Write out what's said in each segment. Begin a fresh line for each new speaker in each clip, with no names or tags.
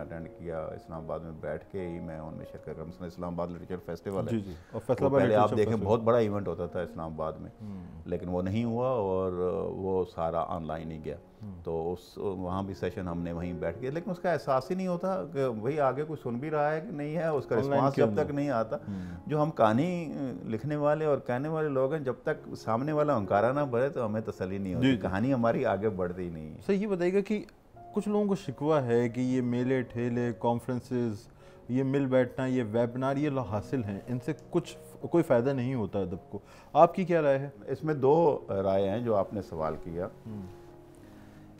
Attend کیا اسلام آباد میں بیٹھ کے ہی میں ان میں شرکت کر مثلا اسلام آباد لٹریچر فیسٹیول ہے
جی اور
وہ پہلے آپ دیکھیں بہت بڑا ایونٹ ہوتا تھا اسلام آباد میں لیکن وہ نہیں ہوا اور وہ سارا آن لائن ہی گیا تو وہاں بھی سیشن ہم نے وہیں بیٹھ کے لیکن اس کا احساس ہی نہیں ہوتا کہ بھئی آگے کوئی سن بھی رہا ہے کہ نہیں ہے اس کا رسپانس جب تک نہیں آتا جو ہم کہانی لکھنے والے اور کہنے والے لوگ ہیں جب تک سامنے والا ہنکارا نہ بھرے تو ہمیں تسلی نہیں ہوتی کہانی ہماری آگے بڑھتی نہیں ہے.
سر یہ بتائیے گا کہ کچھ لوگوں کو شکوہ ہے کہ یہ میلے ٹھیلے کانفرنسز یہ مل بیٹھنا یہ ویبنار یہ حاصل ہیں ان سے کوئی فائدہ نہیں ہوتا ادب کو, آپ کی کیا رائے ہے؟
اس میں دو رائے ہیں جو آپ نے سوال کیا.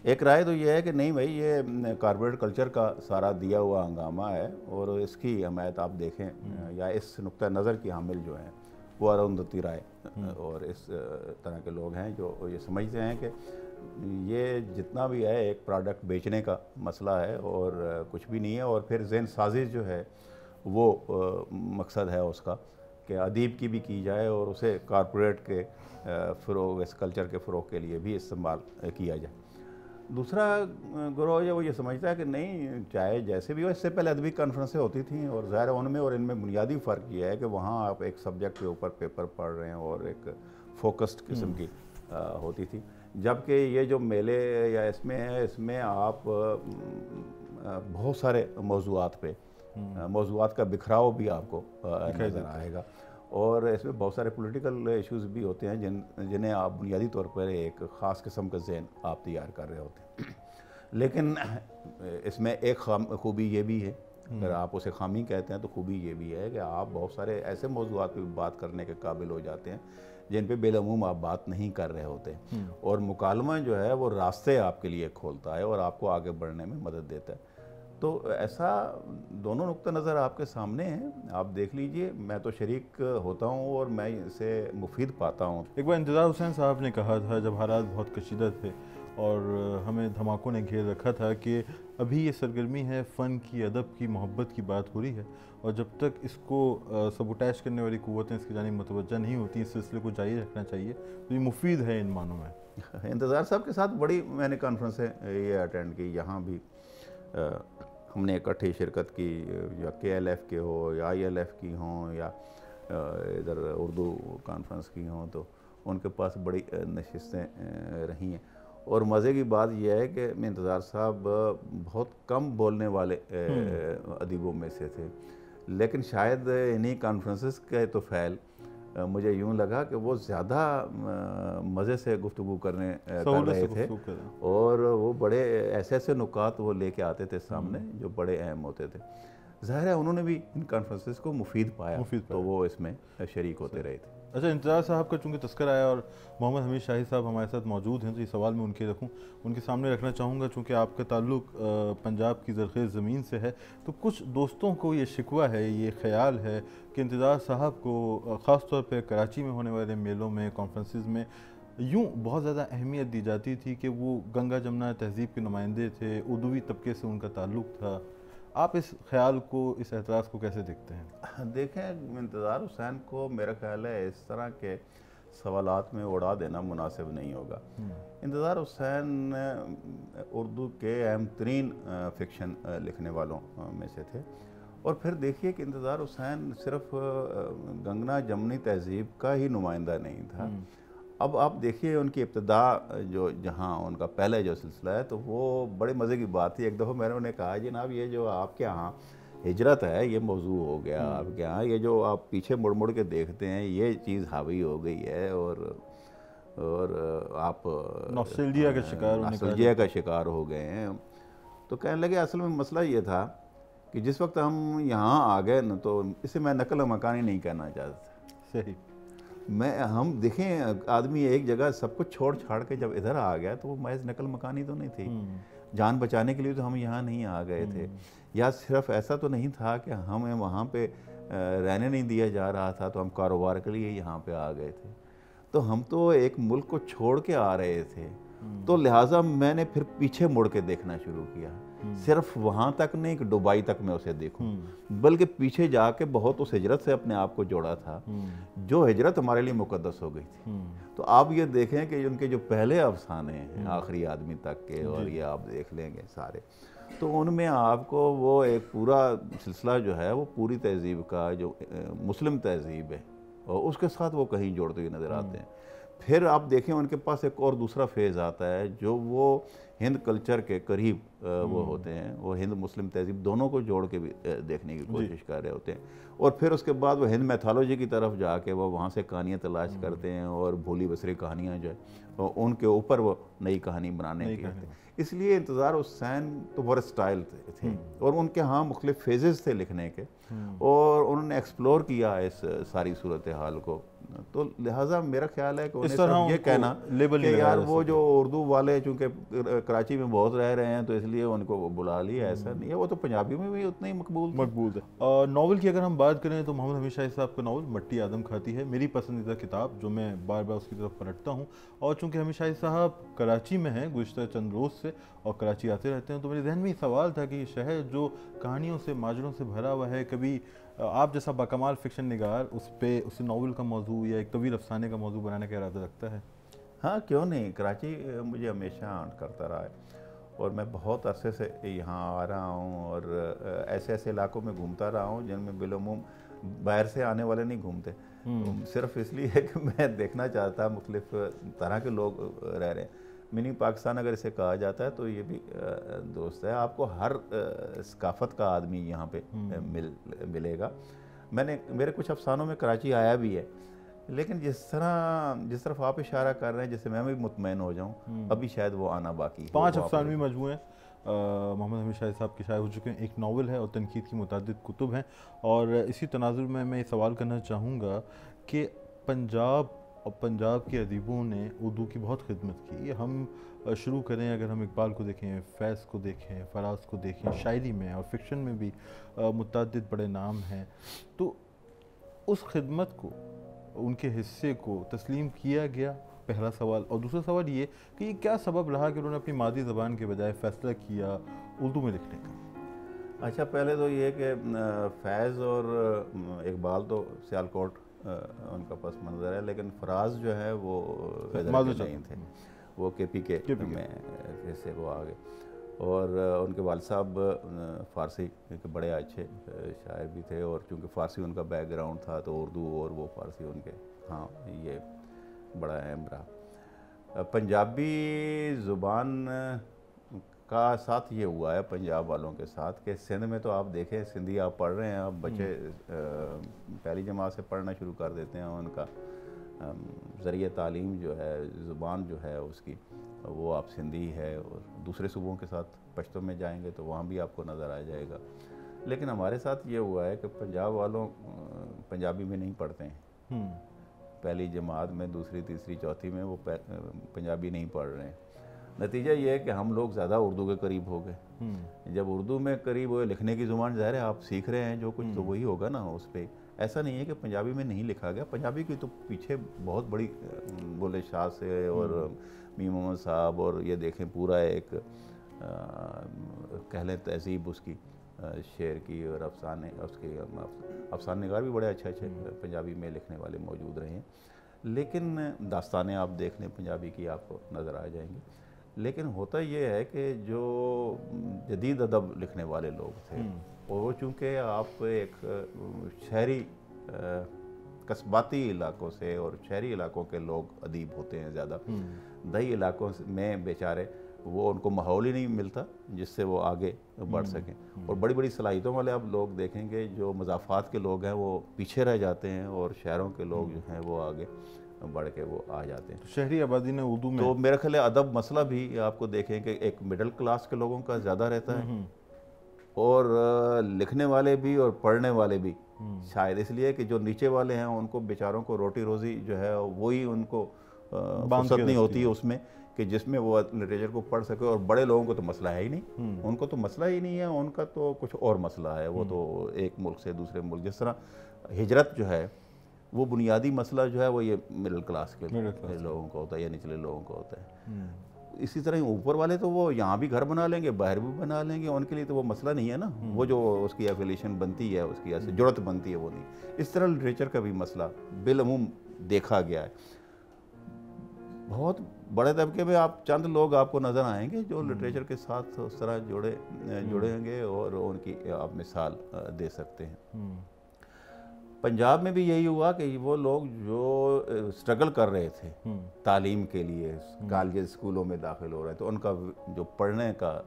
ایک رائے تو یہ ہے کہ نہیں بھائی یہ کارپوریٹ کلچر کا سارا دیا ہوا ہنگامہ ہے اور اس کی حمایت آپ دیکھیں یا اس نقطہ نظر کی حامل جو ہیں وہ اروندھتی رائے اور اس طرح کے لوگ ہیں جو یہ سمجھتے ہیں کہ یہ جتنا بھی ہے ایک پروڈکٹ بیچنے کا مسئلہ ہے اور کچھ بھی نہیں ہے اور پھر ذہن سازش جو ہے وہ مقصد ہے اس کا کہ ادیب کی بھی کی جائے اور اسے کارپوریٹ کے فروغ اس کلچر کے فروغ کے لیے بھی استعمال کیا جائے. دوسرا گروہ وہ یہ سمجھتا ہے کہ نہیں چاہے جیسے بھی ہو, اس سے پہلے ادبی کانفرنسیں ہوتی تھیں اور ظاہر ان میں اور ان میں بنیادی فرق یہ ہے کہ وہاں آپ ایک سبجیکٹ کے اوپر پیپر پڑھ رہے ہیں اور ایک فوکسڈ قسم کی ہوتی تھی, جبکہ یہ جو میلے یا اس میں ہے اس میں آپ بہت سارے موضوعات پہ موضوعات کا بکھراؤ بھی آپ کو نظر آئے گا اور اس میں بہت سارے پولیٹیکل ایشوز بھی ہوتے ہیں جنہیں آپ بنیادی طور پر ایک خاص قسم کا ذہن آپ تیار کر رہے ہوتے ہیں. لیکن اس میں ایک خوبی یہ بھی ہے, اگر آپ اسے خامی کہتے ہیں تو خوبی یہ بھی ہے کہ آپ بہت سارے ایسے موضوعات پہ بات کرنے کے قابل ہو جاتے ہیں جن پہ بالعموم آپ بات نہیں کر رہے ہوتے اور مکالمہ جو ہے وہ راستے آپ کے لیے کھولتا ہے اور آپ کو آگے بڑھنے میں مدد دیتا ہے. تو ایسا دونوں نقطہ نظر آپ کے سامنے ہیں, آپ دیکھ لیجئے. میں تو شریک ہوتا ہوں اور میں اسے مفید پاتا ہوں.
ایک بار انتظار حسین صاحب نے کہا تھا جب حالات بہت کشیدہ تھے اور ہمیں دھماکوں نے گھیر رکھا تھا کہ ابھی یہ سرگرمی ہے فن کی ادب کی محبت کی بات ہو رہی ہے اور جب تک اس کو سبوٹیج کرنے والی قوتیں اس کی جانب متوجہ نہیں ہوتی اس سلسلے کو جاری رکھنا چاہیے تو یہ مفید ہے ان معنوں میں.
انتظار صاحب کے ساتھ بڑی میں نے کانفرنسیں یہ اٹینڈ کی, یہاں بھی ہم نے اکٹھے شرکت کی یا کے ایل ایف کے ہو یا آئی ایل ایف کی ہوں یا ادھر اردو کانفرنس کی ہوں تو ان کے پاس بڑی نشستیں رہی ہیں. اور مزے کی بات یہ ہے کہ انتظار صاحب بہت کم بولنے والے ادیبوں میں سے تھے لیکن شاید انہی کانفرنسز کے تو فعل مجھے یوں لگا کہ وہ زیادہ مزے سے گفتگو کر رہے تھے اور وہ بڑے ایسے ایسے نکات وہ لے کے آتے تھے سامنے جو بڑے اہم ہوتے تھے. ظاہر ہے انہوں نے بھی ان کانفرنسز کو مفید پایا تو وہ اس میں شریک ہوتے رہے تھے.
اچھا, انتظار صاحب کا چونکہ تذکرہ آیا اور محمد حمید شاہی صاحب ہمارے ساتھ موجود ہیں تو یہ سوال میں ان کے سامنے رکھنا چاہوں گا چونکہ آپ کا تعلق پنجاب کی زرخیز زمین سے ہے تو کچھ دوستوں کو یہ شکوہ ہے یہ خیال ہے کہ انتظار صاحب کو خاص طور پہ کراچی میں ہونے والے میلوں میں کانفرنسز میں یوں بہت زیادہ اہمیت دی جاتی تھی کہ وہ گنگا جمنا تہذیب کے نمائندے تھے, اردوی طبقے سے ان کا تعلق تھا. آپ اس خیال کو اس اعتراض کو کیسے دیکھتے ہیں؟
دیکھیں انتظار حسین کو میرا خیال ہے اس طرح کے سوالات میں اڑا دینا مناسب نہیں ہوگا. انتظار حسین اردو کے اہم ترین فکشن لکھنے والوں میں سے تھے اور پھر دیکھیے کہ انتظار حسین صرف گنگنا جمنی تہذیب کا ہی نمائندہ نہیں تھا. اب آپ دیکھیے ان کی ابتدا جہاں ان کا پہلے جو سلسلہ ہے تو وہ بڑے مزے کی بات تھی. ایک دفعہ میں نے انہیں کہا جناب یہ جو آپ کے ہاں ہجرت ہے یہ موضوع ہو گیا آپ کے ہاں, یہ جو آپ پیچھے مڑ مڑ کے دیکھتے ہیں یہ چیز حاوی ہو گئی ہے اور آپ نوسٹیلجیا کا شکار ہو گئے ہیں. تو کہنے لگے اصل میں مسئلہ یہ تھا کہ جس وقت ہم یہاں آ گئے نا تو اسے میں نقل مکانی نہیں کہنا چاہتا.
صحیح.
ہم دیکھیں آدمی ایک جگہ سب کچھ چھوڑ چھاڑ کے جب ادھر آ گیا تو وہ محض نقل مکانی تو نہیں تھی. جان بچانے کے لیے تو ہم یہاں نہیں آ گئے تھے یا صرف ایسا تو نہیں تھا کہ ہمیں وہاں پہ رہنے نہیں دیا جا رہا تھا تو ہم کاروبار کے لیے یہاں پہ آ گئے تھے. تو ہم تو ایک ملک کو چھوڑ کے آ رہے تھے تو لہٰذا میں نے پھر پیچھے مڑ کے دیکھنا شروع کیا، صرف وہاں تک نہیں کہ دبئی تک میں اسے دیکھوں، بلکہ پیچھے جا کے بہت اس ہجرت سے اپنے آپ کو جوڑا تھا جو ہجرت ہمارے لیے مقدس ہو گئی تھی۔ تو آپ یہ دیکھیں کہ ان کے جو پہلے افسانے ہیں آخری آدمی تک کے، اور یہ آپ دیکھ لیں گے سارے، تو ان میں آپ کو وہ ایک پورا سلسلہ جو ہے وہ پوری تہذیب کا جو مسلم تہذیب ہے، اور اس کے ساتھ وہ کہیں جوڑتے ہوئے نظر آتے ہیں۔ پھر آپ دیکھیں ان کے پاس ایک اور دوسرا فیز آتا ہے جو وہ ہند کلچر کے قریب وہ ہوتے ہیں، وہ ہند مسلم تہذیب دونوں کو جوڑ کے بھی دیکھنے کی کوشش کر رہے ہوتے ہیں، اور پھر اس کے بعد وہ ہند میتھالوجی کی طرف جا کے وہ وہاں سے کہانیاں تلاش کرتے ہیں، اور بھولی بسری کہانیاں جو ہے ان کے اوپر وہ نئی کہانی بنانے کی کرتے ہیں۔ اس لیے انتظار حسین تو ورسٹائل تھے، اور ان کے ہاں مختلف فیزز تھے لکھنے کے، اور انہوں نے ایکسپلور کیا اس ساری صورتحال کو۔ تو لہٰذا میرا خیال ہے کہ انہیں صرف یہ کہنا کہ یار وہ جو اردو والے چونکہ کراچی میں بہت رہ رہے ہیں تو اس لیے ان کو بلا لیا، ایسا نہیں ہے، وہ تو پنجابی میں بھی اتنا ہی مقبول
ہے۔ ناول کی اگر ہم بات کریں تو محمد حمید شاہی صاحب کا ناول مٹی آدم کھاتی ہے میری پسندیدہ کتاب، جو میں بار بار اس کی طرف پلٹتا ہوں، اور چونکہ حمید شاہی صاحب کراچی میں ہیں گزشتہ چند روز سے اور کراچی آتے رہتے ہیں، تو میرے ذہن میں یہ سوال تھا کہ یہ شہر جو کہانیوں سے ماجروں سے بھرا ہوا ہے، کبھی آپ جیسا باکمال فکشن نگار اس پہ اس ناول کا موضوع یا ایک طویل افسانے کا موضوع بنانے کا ارادہ رکھتا ہے؟
ہاں، کیوں نہیں، کراچی مجھے ہمیشہ ہانٹ کرتا رہا ہے، اور میں بہت عرصے سے یہاں آ رہا ہوں، اور ایسے ایسے علاقوں میں گھومتا رہا ہوں جن میں بالعموم باہر سے آنے والے نہیں گھومتے، صرف اس لیے کہ میں دیکھنا چاہتا مختلف طرح کے لوگ رہ رہے ہیں۔ منی پاکستان اگر اسے کہا جاتا ہے تو یہ بھی دوست ہے، آپ کو ہر ثقافت کا آدمی یہاں پہ ملے گا۔ میرے کچھ افسانوں میں کراچی آیا بھی ہے، لیکن جس طرف آپ اشارہ کر رہے ہیں جس سے میں بھی مطمئن ہو جاؤں، ابھی شاید وہ آنا باقی ہے۔
5 افسانوی مجموعے محمد حمید شاہی صاحب کے شائع ہو چکے ہیں، ایک ناول ہے اور تنقید کی متعدد کتب ہیں، اور اسی تناظر میں یہ سوال کرنا چاہوں گا کہ پنجاب اور پنجاب کے ادیبوں نے اردو کی بہت خدمت کی۔ ہم شروع کریں، اگر ہم اقبال کو دیکھیں، فیض کو دیکھیں، فراز کو دیکھیں، شاعری میں اور فکشن میں بھی متعدد بڑے نام ہیں، تو اس خدمت کو، ان کے حصے کو تسلیم کیا گیا؟ پہلا سوال۔ اور دوسرا سوال یہ کہ یہ کیا سبب رہا کہ انہوں نے اپنی مادری زبان کے بجائے فیصلہ کیا اردو میں لکھنے کا؟
اچھا، پہلے تو یہ کہ فیض اور اقبال تو سیالکوٹ ان کا پس منظر ہے، لیکن فراز جو ہے وہ نہیں تھے، وہ کے پی کے میں سے وہ آ گئے، اور ان کے والد صاحب فارسی کے بڑے اچھے شاعر بھی تھے، اور چونکہ فارسی ان کا بیک گراؤنڈ تھا تو اردو اور وہ فارسی ان کے ہاں یہ بڑا اہم رہا۔ پنجابی زبان کا ساتھ یہ ہوا ہے پنجاب والوں کے ساتھ کہ سندھ میں تو آپ دیکھیں، سندھی آپ پڑھ رہے ہیں، آپ بچے پہلی جماعت سے پڑھنا شروع کر دیتے ہیں، ان کا ذریعہ تعلیم جو ہے، زبان جو ہے اس کی، وہ آپ سندھی ہے، اور دوسرے صوبوں کے ساتھ پشتو میں جائیں گے تو وہاں بھی آپ کو نظر آ جائے گا۔ لیکن ہمارے ساتھ یہ ہوا ہے کہ پنجاب والوں پنجابی میں نہیں پڑھتے ہیں، پہلی جماعت میں، دوسری تیسری چوتھی میں وہ پنجابی نہیں پڑھ رہے ہیں۔ نتیجہ یہ ہے کہ ہم لوگ زیادہ اردو کے قریب ہو گئے۔ جب اردو میں قریب ہوئے، لکھنے کی زبان ظاہر ہے آپ سیکھ رہے ہیں جو کچھ، تو وہی ہوگا نا اس پہ۔ ایسا نہیں ہے کہ پنجابی میں نہیں لکھا گیا، پنجابی کی تو پیچھے بہت بڑی بولے شاہ سے اور میر محمد صاحب، اور یہ دیکھیں پورا ایک کہہ لیں تہذیب اس کی، شعر کی اور افسانے، اس کے افسانہ نگار بھی بڑے اچھے پنجابی میں لکھنے والے موجود رہے ہیں، لیکن داستانیں آپ دیکھ لیں پنجابی کی آپ کو نظر آ جائیں گی۔ لیکن ہوتا یہ ہے کہ جو جدید ادب لکھنے والے لوگ تھے، وہ چونکہ آپ ایک شہری قصباتی علاقوں سے، اور شہری علاقوں کے لوگ ادیب ہوتے ہیں زیادہ، دیہی علاقوں میں بیچارے وہ ان کو ماحول ہی نہیں ملتا جس سے وہ آگے بڑھ سکیں، اور بڑی بڑی صلاحیتوں والے آپ لوگ دیکھیں گے جو مضافات کے لوگ ہیں وہ پیچھے رہ جاتے ہیں، اور شہروں کے لوگ جو ہیں وہ آگے بڑھ کے وہ آ جاتے ہیں۔
شہری آبادی نے اردو میں
تو میرا خیال ہے ادب مسئلہ بھی آپ کو دیکھیں کہ ایک مڈل کلاس کے لوگوں کا زیادہ رہتا ہے، اور لکھنے والے بھی اور پڑھنے والے بھی، شاید اس لیے کہ جو نیچے والے ہیں ان کو بیچاروں کو روٹی روزی جو ہے وہی ان کو فرصت نہیں ہوتی ہے اس میں کہ جس میں وہ لٹریچر کو پڑھ سکے، اور بڑے لوگوں کو تو مسئلہ ہے ہی نہیں، ان کو تو مسئلہ ہی نہیں ہے، ان کا تو کچھ اور مسئلہ ہے، وہ تو ایک ملک سے دوسرے ملک، جس طرح ہجرت جو ہے وہ بنیادی مسئلہ جو ہے وہ یہ مڈل کلاس کے لوگوں کو ہوتا ہے یا نچلے لوگوں کو ہوتا ہے۔ اسی طرح اوپر والے تو وہ یہاں بھی گھر بنا لیں گے, باہر بھی بنا لیں گے, ان کے لیے تو وہ مسئلہ نہیں ہے نا, وہ جو اس کی ایفیلیشن بنتی ہے, اس کی ایسے جڑت بنتی ہے, وہ نہیں. اس طرح لٹریچر کا بھی مسئلہ بالعموم دیکھا گیا ہے. بہت بڑے طبقے میں آپ چند لوگ آپ کو نظر آئیں گے جو لٹریچر کے ساتھ اس طرح جڑیں گے اور ان کی آپ مثال دے سکتے ہیں. پنجاب میں بھی یہی ہوا کہ وہ لوگ جو سٹرگل کر رہے تھے تعلیم کے لیے, کالجز اسکولوں میں داخل ہو رہے تھے, ان کا جو پڑھنے کا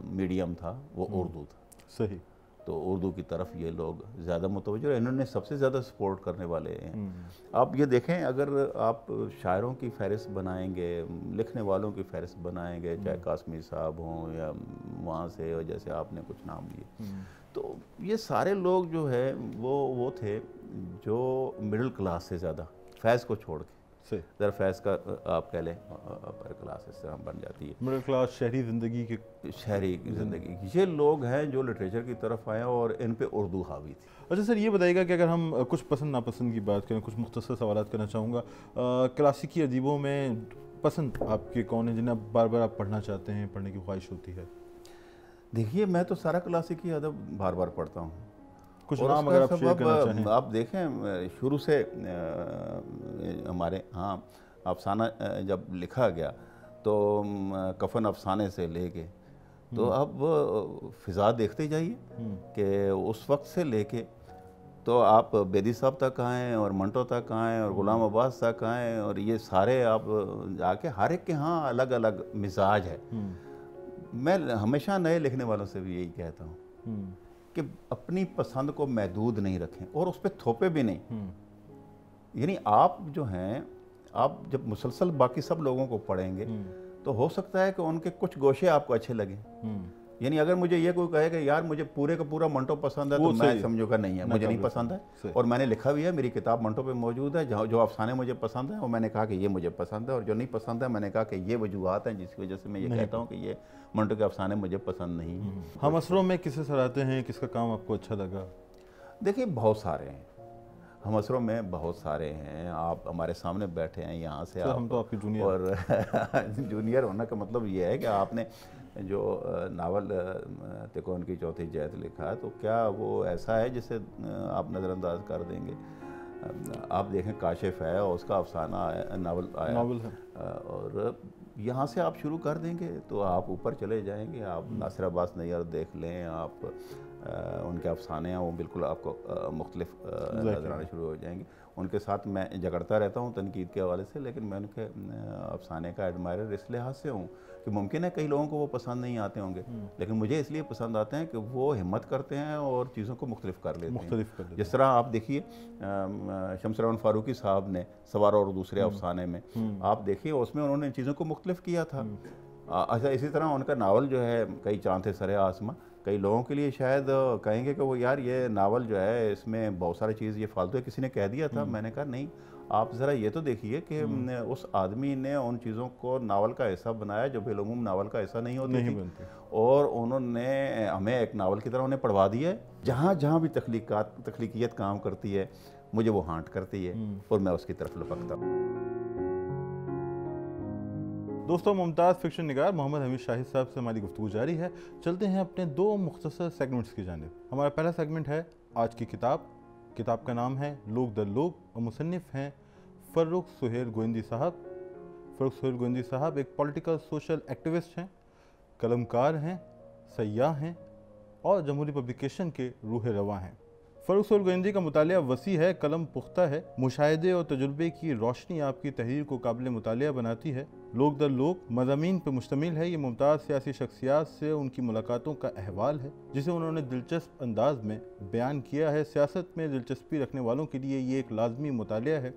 میڈیم تھا وہ اردو تھا.
صحیح.
تو اردو کی طرف یہ لوگ زیادہ متوجہ, انہوں نے سب سے زیادہ سپورٹ کرنے والے ہیں. آپ یہ دیکھیں, اگر آپ شاعروں کی فہرست بنائیں گے, لکھنے والوں کی فہرست بنائیں گے, چاہے قاسمی صاحب ہوں یا وہاں سے, اور جیسے آپ نے کچھ نام لیے, تو یہ سارے لوگ جو ہے وہ تھے جو مڈل کلاس سے زیادہ, فیض کو چھوڑ کے, ذرا فیض کا آپ کہہ لیں اپر کلاس اس طرح بن جاتی ہے,
مڈل کلاس شہری زندگی
یہ لوگ ہیں جو لٹریچر کی طرف آئے اور ان پہ اردو حاوی تھی.
اچھا سر, یہ بتائیے گا کہ اگر ہم کچھ پسند ناپسند کی بات کریں, کچھ مختصر سوالات کرنا چاہوں گا. کلاسیکی ادیبوں میں پسند آپ کے کون ہیں جنہیں بار بار آپ پڑھنا چاہتے ہیں, پڑھنے کی خواہش ہوتی ہے؟
دیکھیے, میں تو سارا کلاسیکی ادب بار بار پڑھتا ہوں.
کچھ نام اگر آپ شیئر کرنا چاہیں.
آپ دیکھیں, شروع سے ہمارے ہاں افسانہ جب لکھا گیا تو کفن افسانے سے لے کے تو اب فضا دیکھتے جائیے کہ اس وقت سے لے کے تو آپ بیدی صاحب تک آئیں اور منٹو تک آئیں اور غلام عباس تک آئیں, اور یہ سارے آپ جا کے ہر ایک کے ہاں الگ الگ مزاج ہے. میں ہمیشہ نئے لکھنے والوں سے بھی یہی کہتا ہوں کہ اپنی پسند کو محدود نہیں رکھیں اور اس پہ تھوپے بھی نہیں. یعنی آپ جو ہیں, آپ جب مسلسل باقی سب لوگوں کو پڑھیں گے تو ہو سکتا ہے کہ ان کے کچھ گوشے آپ کو اچھے لگیں. یعنی اگر مجھے یہ کوئی کہے کہ یار مجھے پورے کا پورا منٹو پسند ہے, تو میں سمجھو گا نہیں ہے, مجھے نہیں پسند ہے. اور میں نے لکھا بھی ہے, میری کتاب منٹو پہ موجود ہے, جو افسانے مجھے پسند ہیں, اور میں نے کہا کہ یہ مجھے پسند ہے, اور جو نہیں پسند ہے میں نے کہا کہ یہ وجوہات ہیں جس کی وجہ سے میں یہ کہتا ہوں کہ یہ منٹو کے افسانے مجھے پسند نہیں ہیں.
ہم اثروں میں کسے سراہتے ہیں, کس کا کام آپ کو اچھا لگا؟
دیکھیے, بہت سارے ہیں ہم اثروں میں, بہت سارے ہیں. آپ ہمارے سامنے بیٹھے ہیں یہاں سے,
ہم تو آپ کے جونیئر,
اور جونیئر ہونا کا مطلب یہ ہے کہ آپ نے جو ناول تکون کی چوتھی جہت لکھا تو کیا وہ ایسا ہے جسے آپ نظر انداز کر دیں گے؟ آپ دیکھیں کاشف ہے, اس کا افسانہ ناول آیا, اور یہاں سے آپ شروع کر دیں گے تو آپ اوپر چلے جائیں گے. آپ ناصر عباس نیار دیکھ لیں, آپ ان کے افسانے ہیں وہ بالکل آپ کو مختلف نظر آنے شروع ہو جائیں گے. ان کے ساتھ میں جھگڑتا رہتا ہوں تنقید کے حوالے سے, لیکن میں ان کے افسانے کا ایڈمائرر اس لحاظ سے ہوں کہ ممکن ہے کئی لوگوں کو وہ پسند نہیں آتے ہوں گے, لیکن مجھے اس لیے پسند آتے ہیں کہ وہ ہمت کرتے ہیں اور چیزوں کو مختلف کر لیتے ہیں. جس طرح آپ دیکھیے شمس روان فاروقی صاحب نے سوار اور دوسرے افسانے میں, آپ دیکھیے اس میں انہوں نے چیزوں کو مختلف کیا تھا. اچھا, اسی طرح ان کا ناول جو ہے کئی چاند تھے سرے آسماں, کئی لوگوں کے لیے شاید کہیں گے کہ وہ یار یہ ناول جو ہے اس میں بہت ساری چیز یہ فالتو ہے, کسی نے کہہ دیا تھا. میں نے کہا نہیں, آپ ذرا یہ تو دیکھیے کہ اس آدمی نے ان چیزوں کو ناول کا حصہ بنایا جو بالعموم ناول کا حصہ نہیں ہوتی تھی, اور انہوں نے ہمیں ایک ناول کی طرح انہیں پڑھوا دیا ہے. جہاں جہاں بھی تخلیقیت کام کرتی ہے مجھے وہ ہانٹ کرتی ہے اور میں اس کی طرف لپکتا ہوں.
دوستوں, ممتاز فکشن نگار محمد حمید شاہد صاحب سے ہماری گفتگو جاری ہے. چلتے ہیں اپنے دو مختصر سیگمنٹس کی جانب. ہمارا پہلا سیگمنٹ ہے آج کی کتاب کا نام ہے لوگ در لوگ, اور مصنف ہیں فرخ سہیل گوئندی صاحب. فرخ سہیل گوئندی صاحب ایک پولیٹیکل سوشل ایکٹیوسٹ ہیں, قلمکار ہیں, سیاح ہیں, اور جمہوری پبلیکیشن کے روح رواں ہیں. فرخ سہیل گوئندی کا مطالعہ وسیع ہے, قلم پختہ ہے, مشاہدے اور تجربے کی روشنی آپ کی تحریر کو قابل مطالعہ بناتی ہے. لوگ در لوگ مضامین پر مشتمل ہے. یہ ممتاز سیاسی شخصیات سے ان کی ملاقاتوں کا احوال ہے جسے انہوں نے دلچسپ انداز میں بیان کیا ہے. سیاست میں دلچسپی رکھنے والوں کے لیے یہ ایک لازمی مطالعہ ہے.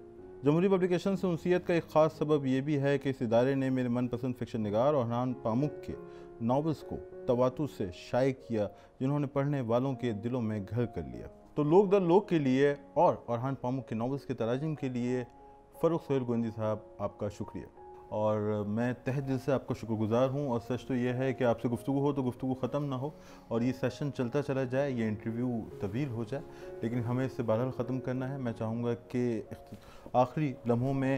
جمہوری پبلیکیشن سے انسیت کا ایک خاص سبب یہ بھی ہے کہ اس ادارے نے میرے من پسند فکشن نگار اورحان پامک کے ناولز کو تواتر سے شائع کیا, جنہوں نے پڑھنے والوں کے دلوں میں گھر کر لیا. تو لوگ در لوگ کے لیے اور اورحان پامک کے ناولز کے تراجم کے لیے فرخ سہیل گوئندی صاحب آپ کا شکریہ, اور میں تہہ دل سے آپ کا شکر گزار ہوں. اور سچ تو یہ ہے کہ آپ سے گفتگو ہو تو گفتگو ختم نہ ہو, اور یہ سیشن چلتا چلا جائے, یہ انٹرویو طویل ہو جائے, لیکن ہمیں اس سے بہرحال ختم کرنا ہے. میں چاہوں گا کہ آخری لمحوں میں